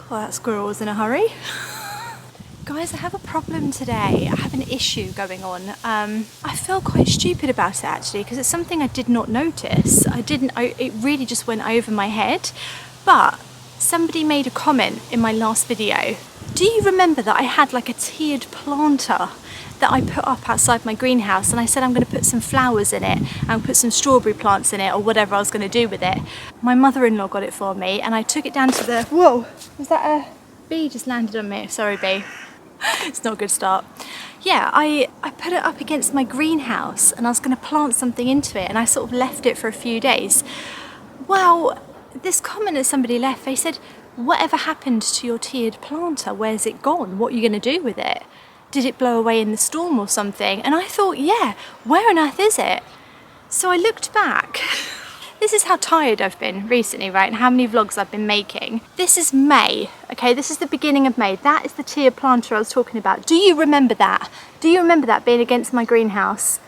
Well, that squirrel was in a hurry. Guys, I have a problem today. I have an issue going on. I feel quite stupid about it actually, because it's something I did not notice. It really just went over my head. But somebody made a comment in my last video. Do you remember that I had like a tiered planter that I put up outside my greenhouse, and I said I'm going to put some flowers in it and put some strawberry plants in it, or whatever I was going to do with it? My mother-in-law got it for me, and I took it down to the... Whoa, was that a bee just landed on me? Sorry, bee. It's not a good start. Yeah, I put it up against my greenhouse and I was going to plant something into it, and I sort of left it for a few days. Well, this comment that somebody left, they said, whatever happened to your tiered planter? Where's it gone? What are you going to do with it? Did it blow away in the storm or something? And I thought, yeah, where on earth is it? So I looked back. This is how tired I've been recently, right? And how many vlogs I've been making. This is May, okay? This is the beginning of May. That is the tiered planter I was talking about. Do you remember that? Do you remember that being against my greenhouse?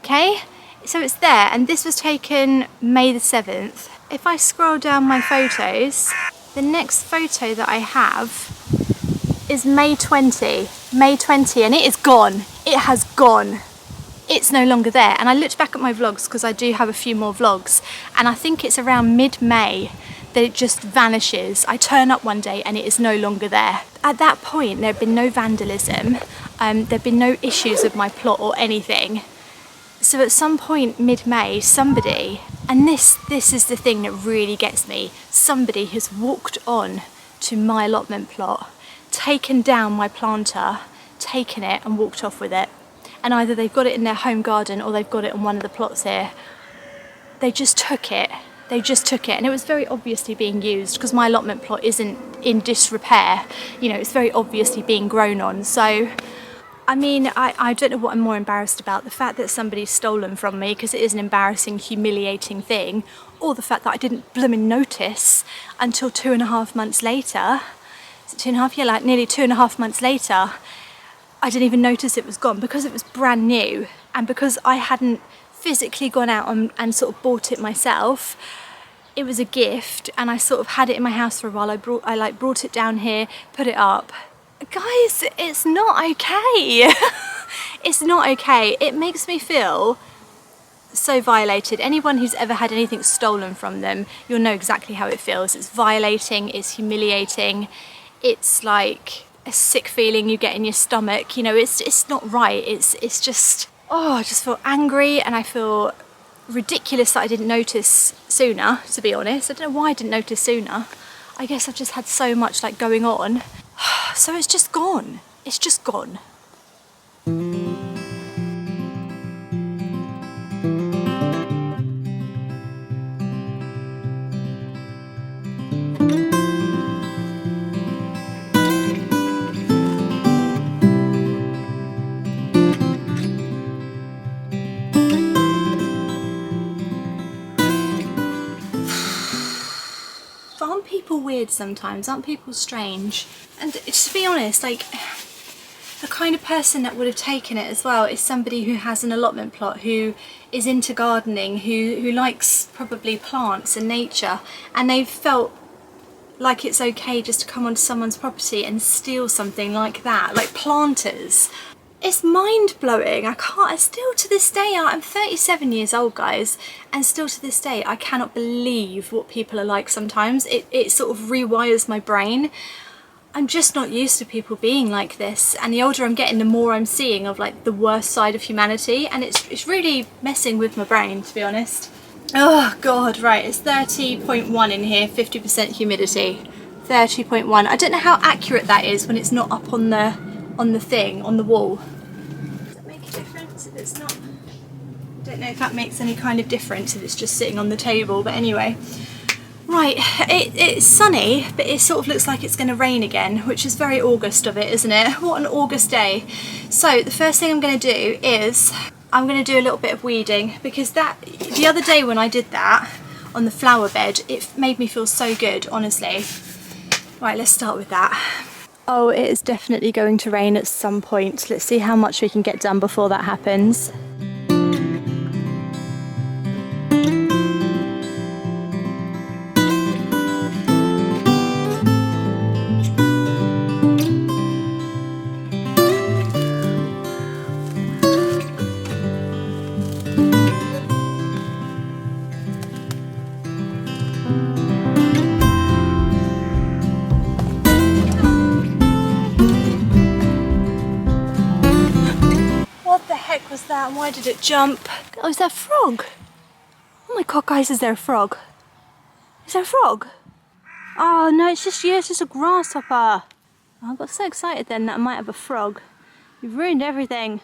Okay, so it's there, and this was taken May the 7th. If I scroll down my photos, the next photo that I have is May 20, and it is gone. It has gone. It's no longer there. And I looked back at my vlogs, because I do have a few more vlogs, and I think it's around mid-May that it just vanishes. I turn up one day and it is no longer there. At that point, there had been no vandalism, there had been no issues with my plot or anything. So at some point mid-May, somebody, and this is the thing that really gets me, somebody has walked on to my allotment plot, taken down my planter, taken it and walked off with it. And either they've got it in their home garden or they've got it on one of the plots here. They just took it. They just took it. And it was very obviously being used, because my allotment plot isn't in disrepair. You know, it's very obviously being grown on. So, I mean, I don't know what I'm more embarrassed about. The fact that somebody's stolen from me, because it is an embarrassing, humiliating thing, or the fact that I didn't blooming notice until 2.5 months later. Is it 2.5? Yeah, like nearly 2.5 months later. I didn't even notice it was gone, because it was brand new, and because I hadn't physically gone out and sort of bought it myself. It was a gift, and I sort of had it in my house for a while. I brought it down here, put it up. Guys, it's not okay. It's not okay. It makes me feel so violated. Anyone who's ever had anything stolen from them, you'll know exactly how it feels. It's violating, it's humiliating, it's like a sick feeling you get in your stomach. You know, it's not right. It's just, oh, I just feel angry, and I feel ridiculous that I didn't notice sooner, to be honest. I don't know why I didn't notice sooner. I guess I've just had so much like going on. So it's just gone. It's just gone. Aren't people weird sometimes? Aren't people strange? And to be honest, like, the kind of person that would have taken it as well is somebody who has an allotment plot, who is into gardening, who likes probably plants and nature, and they've felt like it's okay just to come onto someone's property and steal something like that, like planters. It's mind-blowing. I still to this day, I'm 37 years old, guys, and still to this day I cannot believe what people are like sometimes. It sort of rewires my brain. I'm just not used to people being like this, and the older I'm getting, the more I'm seeing of like the worst side of humanity, and it's really messing with my brain, to be honest. Oh god, right, it's 30.1 in here, 50% humidity. 30.1. I don't know how accurate that is when it's not up on the thing, on the wall. Does that make a difference if it's not? I don't know if that makes any kind of difference if it's just sitting on the table, but anyway. Right, it's sunny, but it sort of looks like it's going to rain again, which is very August of it, isn't it? What an August day. So the first thing I'm going to do is I'm going to do a little bit of weeding, because the other day when I did that on the flower bed, it made me feel so good, honestly. Right, let's start with that. Oh, it is definitely going to rain at some point. Let's see how much we can get done before that happens. heck was that? And why did it jump? Oh, is that a frog? Oh my god, guys, is there a frog? Is there a frog? Oh no, it's just a grasshopper. Oh, I got so excited then that I might have a frog. You've ruined everything.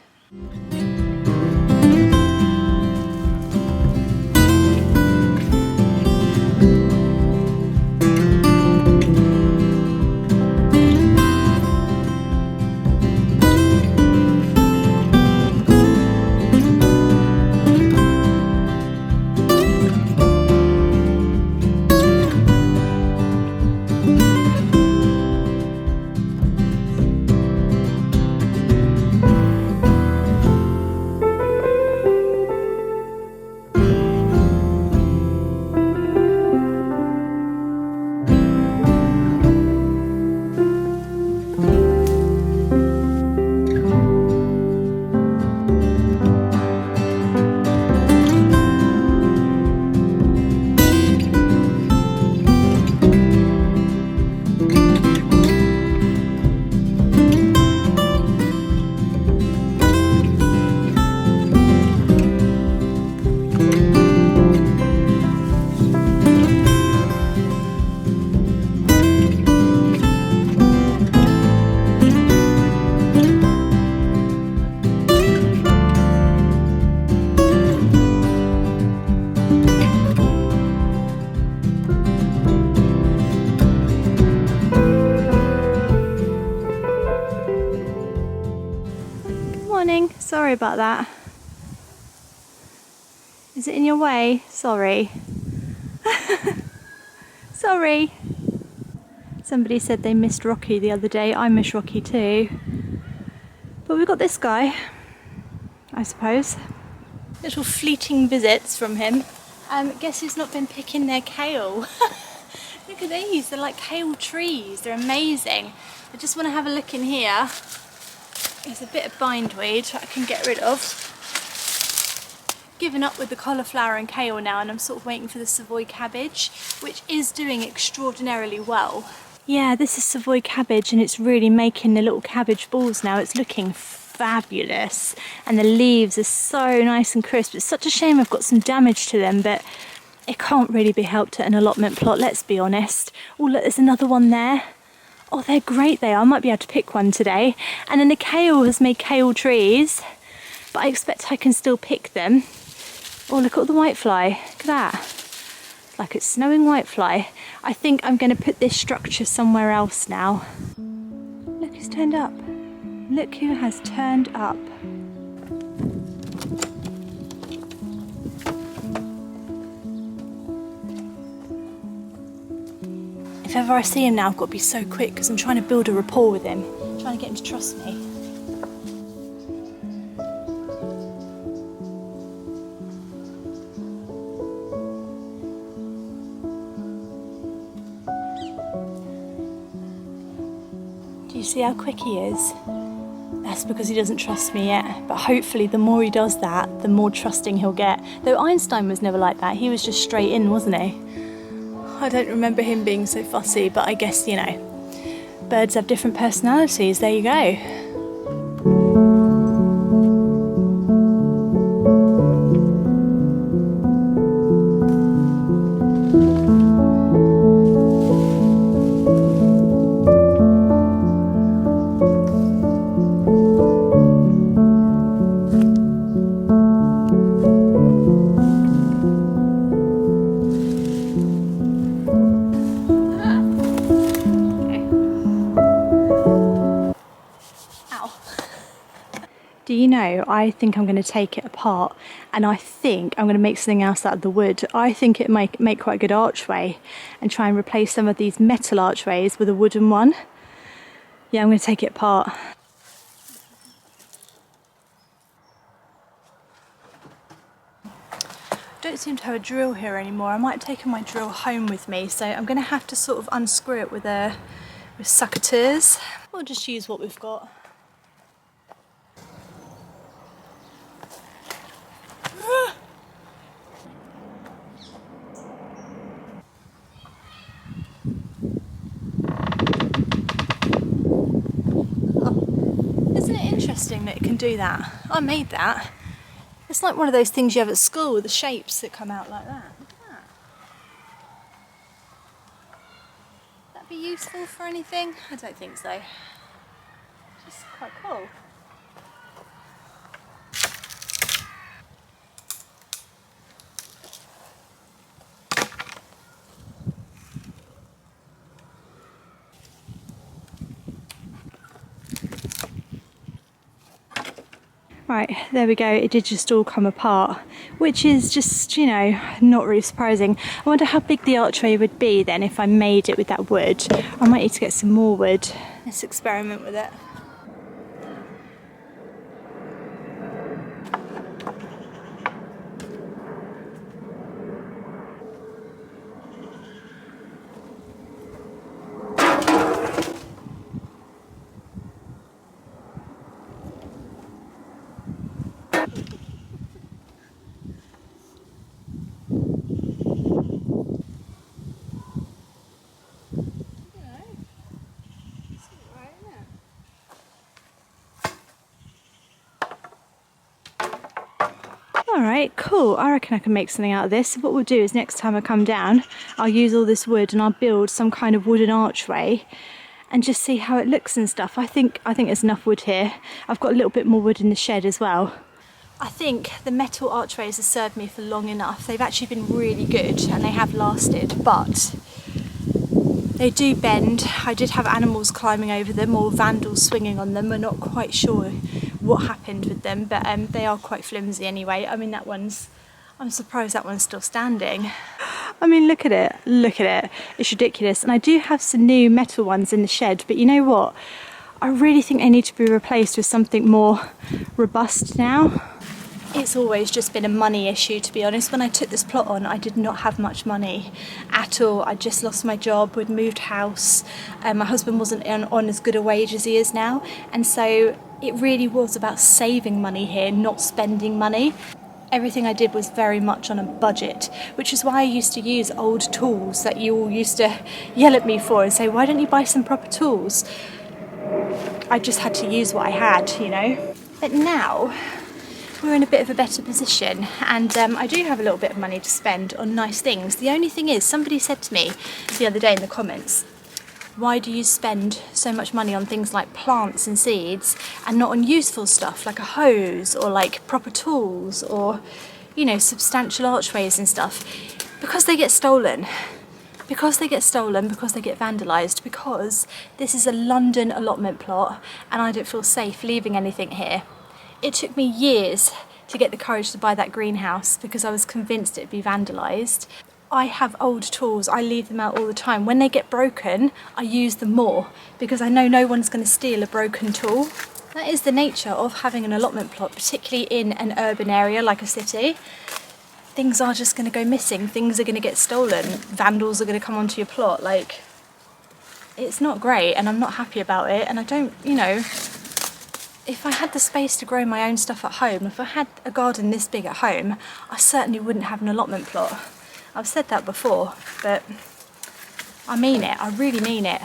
Morning, sorry about that. Is it in your way? Sorry. Sorry. Somebody said they missed Rocky the other day. I miss Rocky too. But we've got this guy, I suppose. Little fleeting visits from him. Guess who's not been picking their kale? Look at these, they're like kale trees. They're amazing. I just want to have a look in here. There's a bit of bindweed I can get rid of. Given up with the cauliflower and kale now, and I'm sort of waiting for the Savoy cabbage, which is doing extraordinarily well. Yeah, this is Savoy cabbage and it's really making the little cabbage balls now. It's looking fabulous and the leaves are so nice and crisp. It's such a shame I've got some damage to them, but it can't really be helped at an allotment plot, let's be honest. Oh look, there's another one there. Oh, they're great they are. I might be able to pick one today. And then the kale has made kale trees, but I expect I can still pick them. Oh, look at all the whitefly. Look at that. It's like it's snowing whitefly. I think I'm going to put this structure somewhere else now. Look who's turned up. Look who has turned up. If ever I see him now, I've got to be so quick because I'm trying to build a rapport with him. I'm trying to get him to trust me. Do you see how quick he is? That's because he doesn't trust me yet. But hopefully the more he does that, the more trusting he'll get. Though Einstein was never like that. He was just straight in, wasn't he? I don't remember him being so fussy, but I guess, you know, birds have different personalities. There you go. Do you know, I think I'm going to take it apart and I think I'm going to make something else out of the wood. I think it might make quite a good archway and try and replace some of these metal archways with a wooden one. Yeah, I'm going to take it apart. Don't seem to have a drill here anymore. I might have taken my drill home with me, so I'm going to have to sort of unscrew it with suckers. We'll just use what we've got. interesting that it can do that. I made that. It's like one of those things you have at school with the shapes that come out like that. Look at that. Would that be useful for anything? I don't think so. Just quite cool. Right, there we go, it did just all come apart, which is just, you know, not really surprising. I wonder how big the archway would be then if I made it with that wood. I might need to get some more wood. Let's experiment with it. Alright, cool. I reckon I can make something out of this. So what we'll do is next time I come down, I'll use all this wood and I'll build some kind of wooden archway and just see how it looks and stuff. I think there's enough wood here. I've got a little bit more wood in the shed as well. I think the metal archways have served me for long enough. They've actually been really good and they have lasted, but they do bend. I did have animals climbing over them or vandals swinging on them. We're not quite sure what happened with them, but they are quite flimsy anyway. I mean, I'm surprised that one's still standing. I mean, look at it, it's ridiculous. And I do have some new metal ones in the shed, but you know what? I really think they need to be replaced with something more robust now. It's always just been a money issue, to be honest. When I took this plot on, I did not have much money at all. I just lost my job, we'd moved house, my husband wasn't on as good a wage as he is now, and so it really was about saving money here, not spending money. Everything I did was very much on a budget, which is why I used to use old tools that you all used to yell at me for and say, why don't you buy some proper tools? I just had to use what I had, you know. But now we're in a bit of a better position, and I do have a little bit of money to spend on nice things. The only thing is, somebody said to me the other day in the comments, why do you spend so much money on things like plants and seeds and not on useful stuff like a hose or like proper tools or, you know, substantial archways and stuff? Because they get stolen. Because they get vandalised, because this is a London allotment plot and I don't feel safe leaving anything here. It took me years to get the courage to buy that greenhouse because I was convinced it'd be vandalised. I have old tools, I leave them out all the time. When they get broken, I use them more because I know no one's going to steal a broken tool. That is the nature of having an allotment plot, particularly in an urban area like a city. Things are just going to go missing, things are going to get stolen, vandals are going to come onto your plot. Like, it's not great and I'm not happy about it, and I don't, you know, if I had the space to grow my own stuff at home, if I had a garden this big at home, I certainly wouldn't have an allotment plot. I've said that before, but I mean it, I really mean it.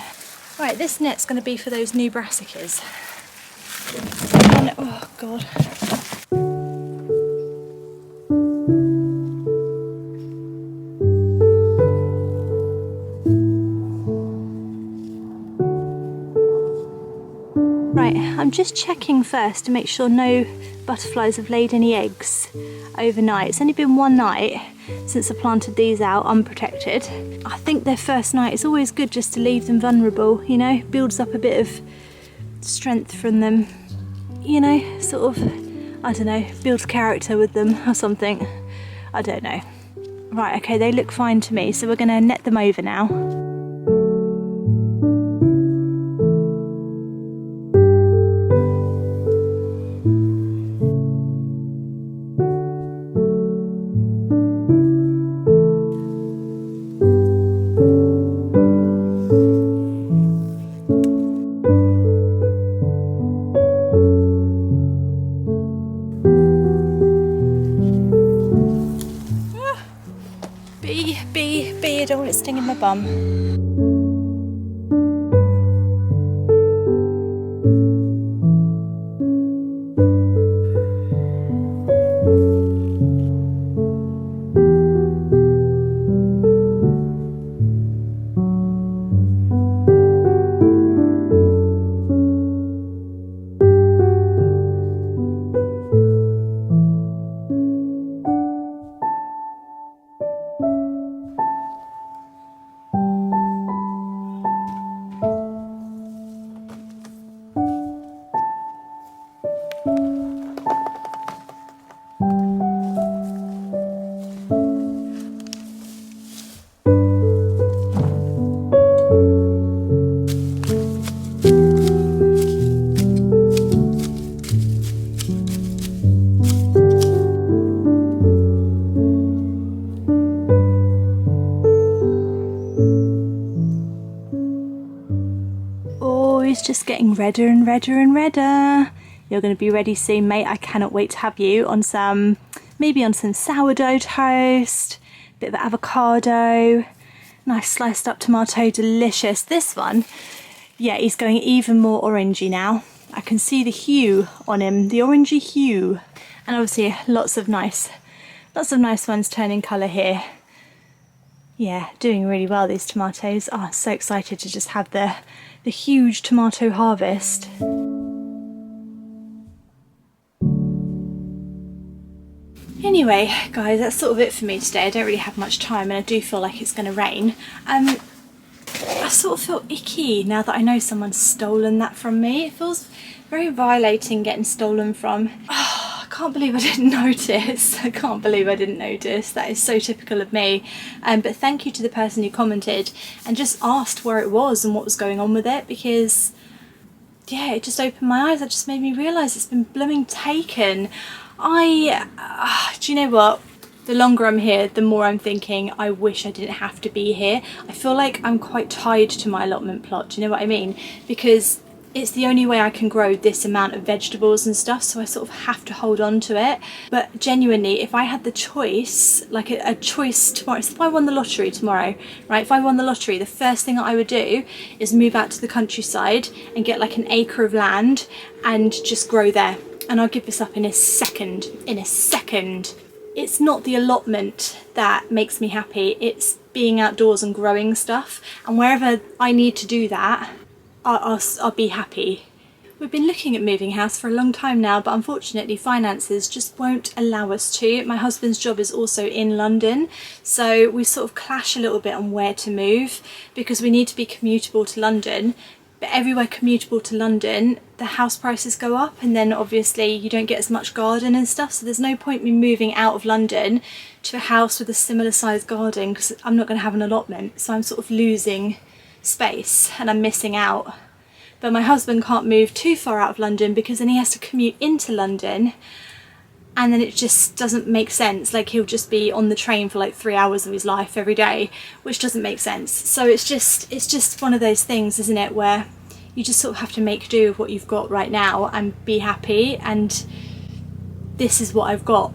Right, this net's going to be for those new brassicas. And, oh God. Right, I'm just checking first to make sure no butterflies have laid any eggs overnight. It's only been one night since I planted these out unprotected. I think their first night, it's always good just to leave them vulnerable, you know, builds up a bit of strength from them, you know, sort of, I don't know, builds character with them or something. I don't know. Right, okay, they look fine to me, so we're gonna net them over now. Bee, I don't want it stinging my bum. Oh, he's just getting redder and redder and redder. You're going to be ready soon, mate. I cannot wait to have you on some, maybe on some sourdough toast, bit of avocado, nice sliced up tomato, delicious. This one, yeah, he's going even more orangey now. I can see the hue on him, the orangey hue. And obviously lots of nice ones turning colour here. Yeah, doing really well, these tomatoes. Oh, I'm so excited to just have the huge tomato harvest. Anyway, guys, that's sort of it for me today. I don't really have much time and I do feel like it's going to rain. I sort of feel icky now that I know someone's stolen that from me. It feels very violating getting stolen from. Oh, I can't believe I didn't notice. I can't believe I didn't notice. That is so typical of me. But thank you to the person who commented and just asked where it was and what was going on with it, because yeah, it just opened my eyes. That just made me realise it's been blooming taken. Do you know what? The longer I'm here, the more I'm thinking, I wish I didn't have to be here. I feel like I'm quite tied to my allotment plot, do you know what I mean? Because it's the only way I can grow this amount of vegetables and stuff, so I sort of have to hold on to it. But genuinely, if I had the choice, like a choice tomorrow, so if I won the lottery tomorrow, right, if I won the lottery, the first thing that I would do is move out to the countryside and get like an acre of land and just grow there. And I'll give this up in a second, It's not the allotment that makes me happy, it's being outdoors and growing stuff. And wherever I need to do that, I'll be happy. We've been looking at moving house for a long time now, but unfortunately finances just won't allow us to. My husband's job is also in London, so we sort of clash a little bit on where to move because we need to be commutable to London. But everywhere commutable to London, the house prices go up, and then obviously you don't get as much garden and stuff, so there's no point me moving out of London to a house with a similar sized garden because I'm not going to have an allotment, so I'm sort of losing space and I'm missing out. But my husband can't move too far out of London because then he has to commute into London, and then it just doesn't make sense. Like, he'll just be on the train for like 3 hours of his life every day, which doesn't make sense. So it's just one of those things, isn't it, where you just sort of have to make do with what you've got right now and be happy, and this is what I've got.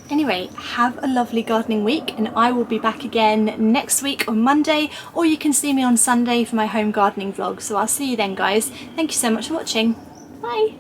Anyway, have a lovely gardening week, and I will be back again next week on Monday, or you can see me on Sunday for my home gardening vlog. So I'll see you then, guys. Thank you so much for watching. Bye.